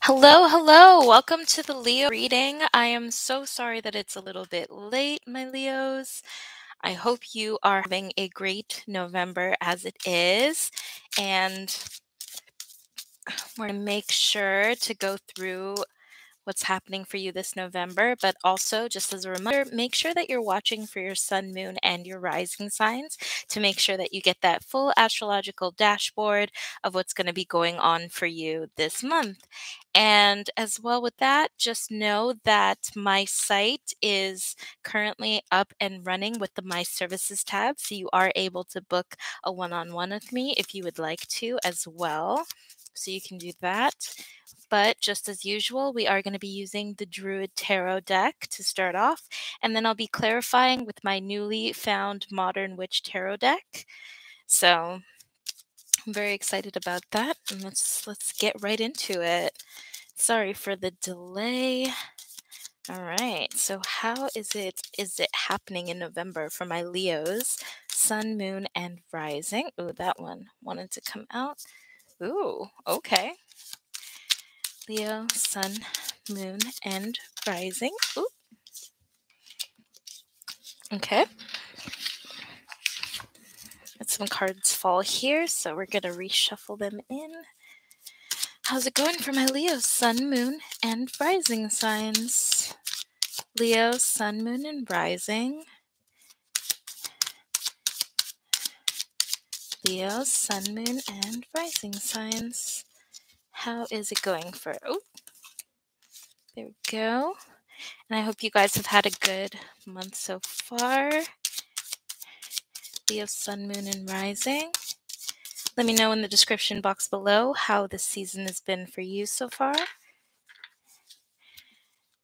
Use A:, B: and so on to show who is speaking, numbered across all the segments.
A: Hello, hello. Welcome to the Leo reading. I am so sorry that it's a little bit late, my Leos. I hope you are having a great November as it is. And we're going to make sure to go through what's happening for you this November. But also, just as a reminder, make sure that you're watching for your sun, moon, and your rising signs to make sure that you get that full astrological dashboard of what's going to be going on for you this month. And as well with that, just know that my site is currently up and running with the My Services tab. So you are able to book a one on one with me if you would like to as well. So you can do that. But just as usual, we are going to be using the Druid Tarot deck to start off, and then I'll be clarifying with my newly found Modern Witch Tarot deck. So I'm very excited about that, and let's get right into it. Sorry for the delay. All right. So how is it happening in November for my Leos, Sun, Moon, and Rising? Ooh, that one wanted to come out. Ooh, okay. Leo, Sun, Moon, and Rising. Ooh, okay. Let some cards fall here, so we're gonna reshuffle them in. How's it going for my Leo, Sun, Moon, and Rising signs? Leo, Sun, Moon, and Rising. Leo, Sun, Moon, and Rising signs. How is it going for? Oh, there we go. And I hope you guys have had a good month so far. Leo, Sun, Moon, and Rising. Let me know in the description box below how this season has been for you so far.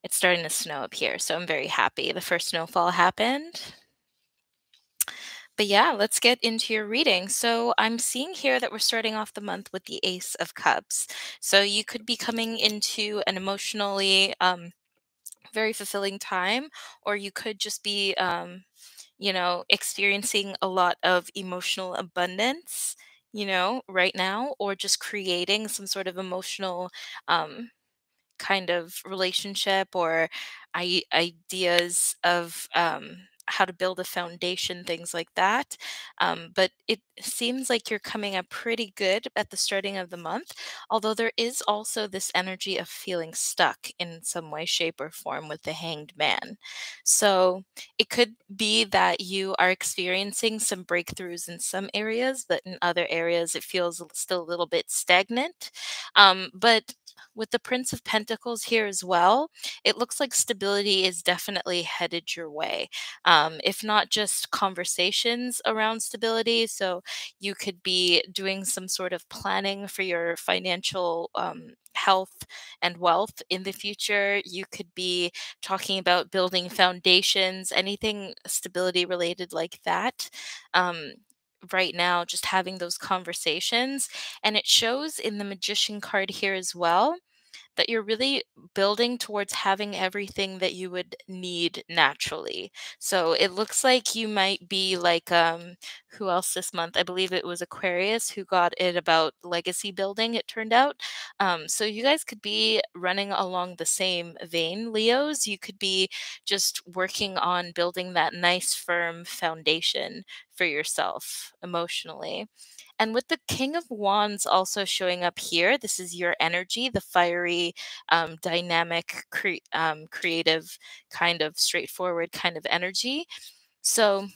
A: It's starting to snow up here, so I'm very happy. The first snowfall happened. But yeah, let's get into your reading. So I'm seeing here that we're starting off the month with the Ace of Cups. So you could be coming into an emotionally very fulfilling time, or you could just be, experiencing a lot of emotional abundance, right now, or just creating some sort of emotional um, kind of relationship or ideas of how to build a foundation, things like that. But it seems like you're coming up pretty good at the starting of the month, although there is also this energy of feeling stuck in some way, shape, or form with the Hanged Man. So it could be that you are experiencing some breakthroughs in some areas, but in other areas it feels still a little bit stagnant. But with the Prince of Pentacles here as well, it looks like stability is definitely headed your way. If not just conversations around stability, so you could be doing some sort of planning for your financial health and wealth in the future. You could be talking about building foundations, anything stability related like that. Um, right now, just having those conversations. And it shows in the Magician card here as well that you're really building towards having everything that you would need naturally. So it looks like you might be like who else this month? I believe it was Aquarius who got it about legacy building, it turned out. So you guys could be running along the same vein, Leos. You could be just working on building that nice firm foundation for yourself emotionally. And with the King of Wands also showing up here, this is your energy, the fiery, dynamic, creative, kind of straightforward kind of energy. So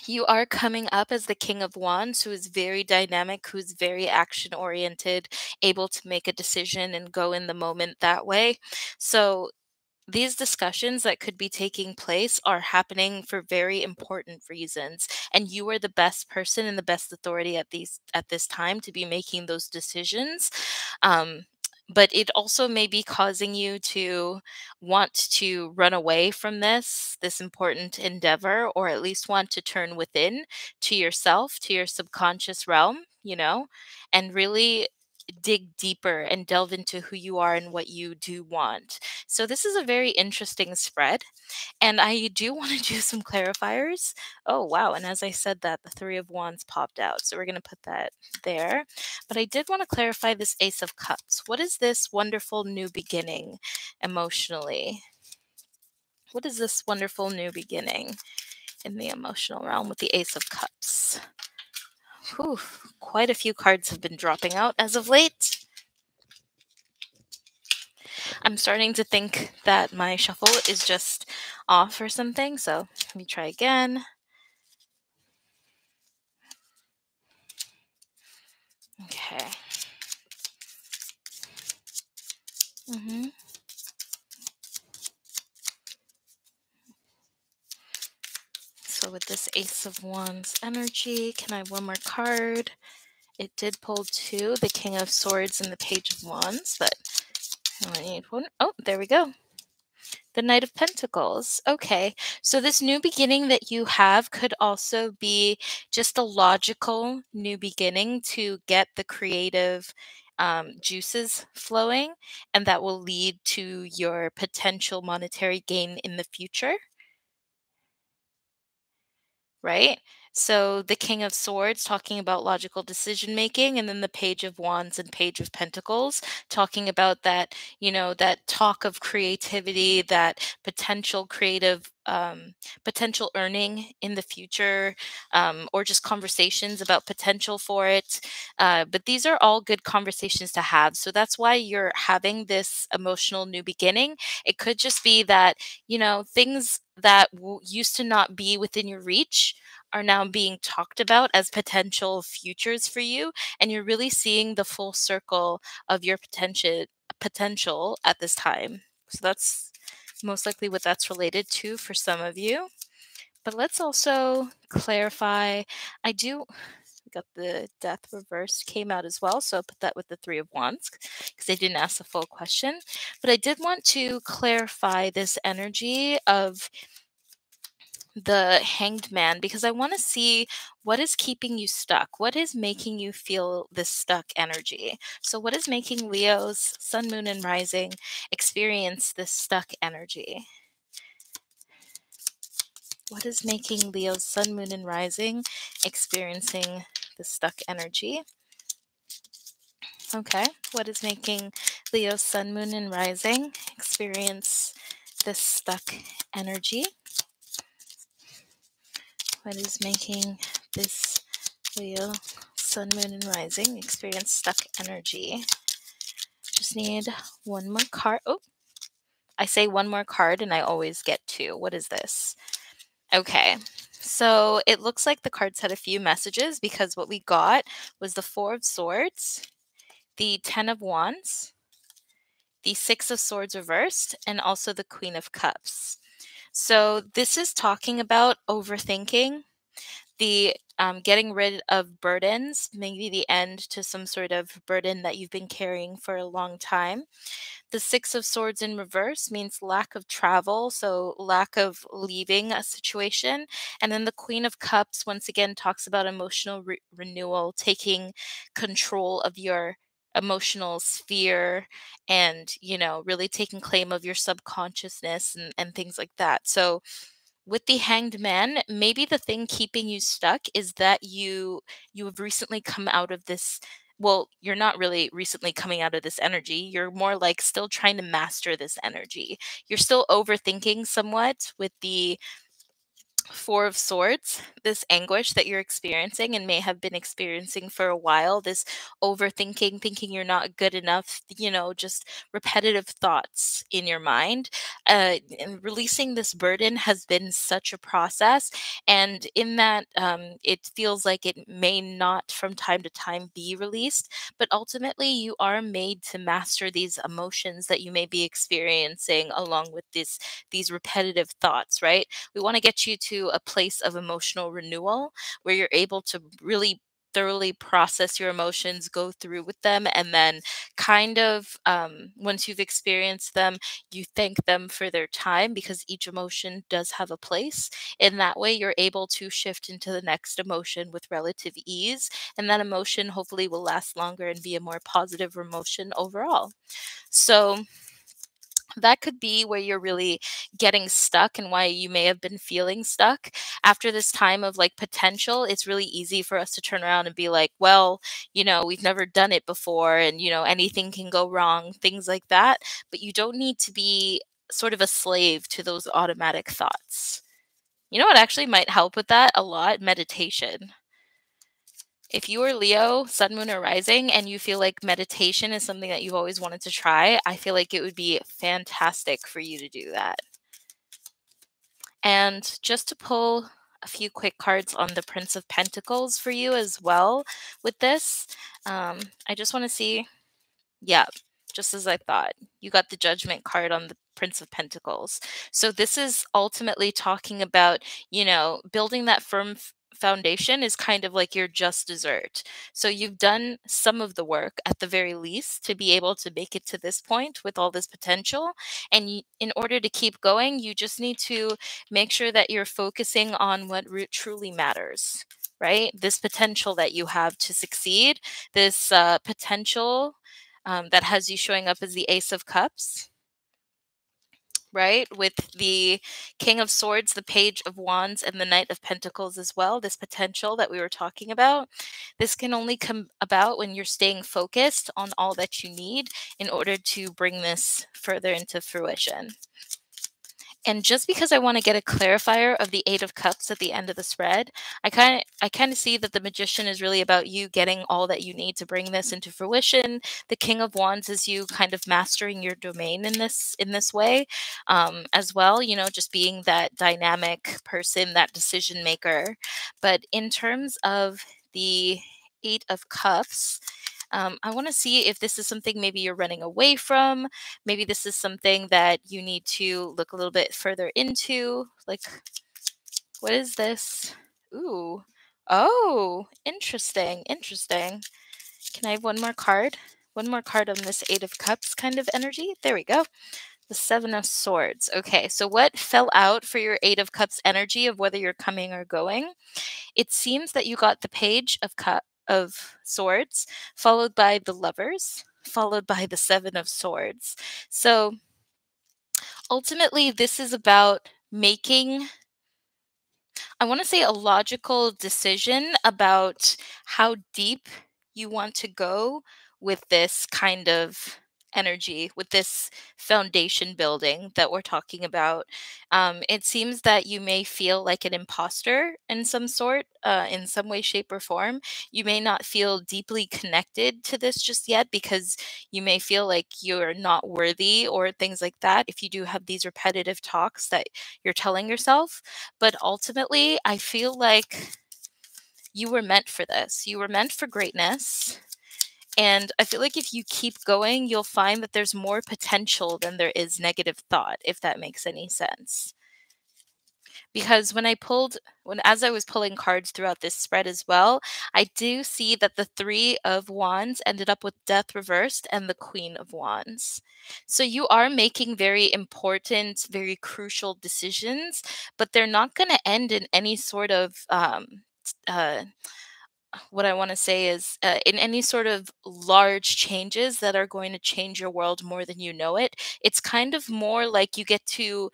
A: you are coming up as the King of Wands, who is very dynamic, who's very action oriented, able to make a decision and go in the moment that way. So these discussions that could be taking place are happening for very important reasons, and you are the best person and the best authority at this time to be making those decisions. um, but it also may be causing you to want to run away from this important endeavor, or at least want to turn within to yourself, to your subconscious realm, and really dig deeper and delve into who you are and what you do want. So this is a very interesting spread. And I do want to do some clarifiers. Oh, wow. And as I said that, the Three of Wands popped out. So we're going to put that there. But I did want to clarify this Ace of Cups. What is this wonderful new beginning emotionally? What is this wonderful new beginning in the emotional realm with the Ace of Cups? Whew, quite a few cards have been dropping out as of late. I'm starting to think that my shuffle is just off or something. So let me try again. Okay. hmm So with this Ace of Wands energy, can I have one more card? It did pull two, the King of Swords and the Page of Wands, but I need one. Oh, there we go. The Knight of Pentacles. Okay. So this new beginning that you have could also be just a logical new beginning to get the creative juices flowing, and that will lead to your potential monetary gain in the future. Right? So the King of Swords talking about logical decision making, and then the Page of Wands and Page of Pentacles talking about that, that talk of creativity, that potential creative, potential earning in the future, or just conversations about potential for it. But these are all good conversations to have. So that's why you're having this emotional new beginning. It could just be that, things that used to not be within your reach are now being talked about as potential futures for you, and you're really seeing the full circle of your potential at this time. So that's most likely what that's related to for some of you. But let's also clarify. I do got the Death reverse came out as well, so I'll put that with the Three of Wands because I didn't ask the full question. But I did want to clarify this energy of the Hanged Man because I want to see what is keeping you stuck. What is making you feel this stuck energy? So, what is making Leo's Sun, Moon, and Rising experience this stuck energy? What is making Leo's Sun, Moon, and Rising experiencing the stuck energy? Okay. What is making Leo's Sun, Moon, and Rising experience this stuck energy? What is making this Leo, Sun, Moon, and Rising experience stuck energy? Just need one more card. Oh, I say one more card and I always get two. What is this? Okay. So it looks like the cards had a few messages because what we got was the Four of Swords, the Ten of Wands, the Six of Swords reversed, and also the Queen of Cups. So this is talking about overthinking, the getting rid of burdens, maybe the end to some sort of burden that you've been carrying for a long time. The Six of Swords in reverse means lack of travel, so lack of leaving a situation. And then the Queen of Cups, once again, talks about emotional renewal, taking control of your emotional sphere and, really taking claim of your subconsciousness and things like that. So, with the Hanged Man, maybe the thing keeping you stuck is that you have recently come out of this. Well, you're not really recently coming out of this energy. You're more like still trying to master this energy. You're still overthinking somewhat with the Four of Swords, this anguish that you're experiencing and may have been experiencing for a while, this overthinking, thinking you're not good enough, just repetitive thoughts in your mind. And releasing this burden has been such a process. And in that, it feels like it may not from time to time be released, but ultimately you are made to master these emotions that you may be experiencing along with these repetitive thoughts, right? We want to get you to a place of emotional renewal where you're able to really thoroughly process your emotions, go through with them, and then kind of once you've experienced them, you thank them for their time because each emotion does have a place. In that way, you're able to shift into the next emotion with relative ease, and that emotion hopefully will last longer and be a more positive emotion overall. So, that could be where you're really getting stuck and why you may have been feeling stuck. After this time of like potential, it's really easy for us to turn around and be like, well, we've never done it before and, anything can go wrong, things like that. But you don't need to be sort of a slave to those automatic thoughts. You know what actually might help with that a lot? Meditation. If you are Leo, Sun, Moon, or Rising, and you feel like meditation is something that you've always wanted to try, I feel like it would be fantastic for you to do that. And just to pull a few quick cards on the Prince of Pentacles for you as well with this, I just want to see. Yeah, just as I thought. You got the Judgment card on the Prince of Pentacles. So this is ultimately talking about, building that firm foundation is kind of like your just dessert. So you've done some of the work at the very least to be able to make it to this point with all this potential. And in order to keep going, you just need to make sure that you're focusing on what truly matters, right? This potential that you have to succeed, this potential that has you showing up as the Ace of Cups, right? With the King of Swords, the Page of Wands, and the Knight of Pentacles as well. This potential that we were talking about. This can only come about when you're staying focused on all that you need in order to bring this further into fruition. And just because I want to get a clarifier of the Eight of Cups at the end of the spread, I kind of see that the Magician is really about you getting all that you need to bring this into fruition. The King of Wands is you kind of mastering your domain in this way, as well. Just being that dynamic person, that decision maker. But in terms of the Eight of Cups, I want to see if this is something maybe you're running away from. Maybe this is something that you need to look a little bit further into. Like, what is this? Ooh. Oh, interesting. Interesting. Can I have one more card? One more card on this Eight of Cups kind of energy. There we go. The Seven of Swords. Okay, so what fell out for your Eight of Cups energy of whether you're coming or going? It seems that you got the Page of Swords, followed by the Lovers, followed by the Seven of Swords. So ultimately, this is about making, I want to say, a logical decision about how deep you want to go with this kind of energy, with this foundation building that we're talking about. It seems that you may feel like an imposter in some sort, in some way, shape, or form. You may not feel deeply connected to this just yet because you may feel like you're not worthy or things like that if you do have these repetitive talks that you're telling yourself. But ultimately, I feel like you were meant for this. You were meant for greatness. And I feel like if you keep going, you'll find that there's more potential than there is negative thought, if that makes any sense. Because as I was pulling cards throughout this spread as well, I do see that the Three of Wands ended up with Death reversed and the Queen of Wands. So you are making very important, very crucial decisions, but they're not going to end in any sort of uh, what I want to say is in any sort of large changes that are going to change your world more than you know it. It's kind of more like you get to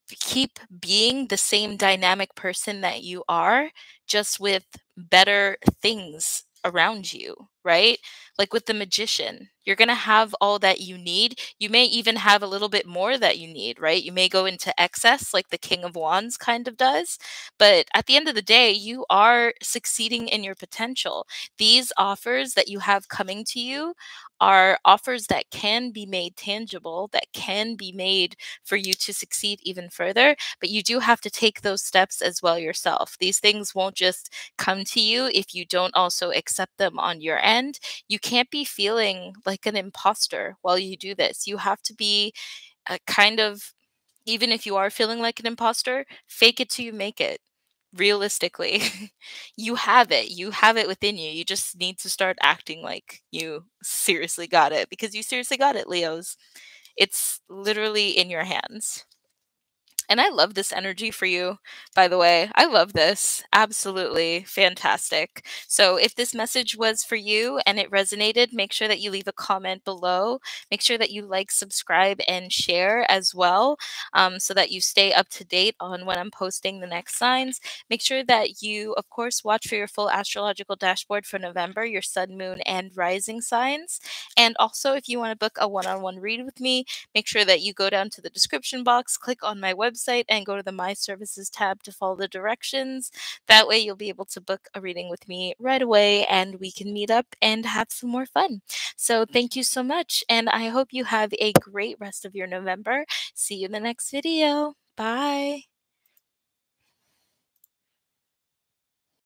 A: keep being the same dynamic person that you are, just with better things around you, right? Like with the Magician, you're going to have all that you need. You may even have a little bit more that you need, right? You may go into excess like the King of Wands kind of does. But at the end of the day, you are succeeding in your potential. These offers that you have coming to you are offers that can be made tangible, that can be made for you to succeed even further. But you do have to take those steps as well yourself. These things won't just come to you if you don't also accept them on your end. You can't be feeling like an imposter while you do this. You have to be a kind of, even if you are feeling like an imposter, fake it till you make it. realistically. You have it. You have it within you. You just need to start acting like you seriously got it because you seriously got it, Leos. It's literally in your hands. And I love this energy for you, by the way. I love this. Absolutely fantastic. So, if this message was for you and it resonated, make sure that you leave a comment below. Make sure that you like, subscribe, and share as well, so that you stay up to date on when I'm posting the next signs. Make sure that you, of course, watch for your full astrological dashboard for November, your sun, moon, and rising signs. And also, if you want to book a one on one read with me, make sure that you go down to the description box, click on my website, and go to the My Services tab to follow the directions. That way, you'll be able to book a reading with me right away and we can meet up and have some more fun. So, thank you so much. And I hope you have a great rest of your November. See you in the next video. Bye.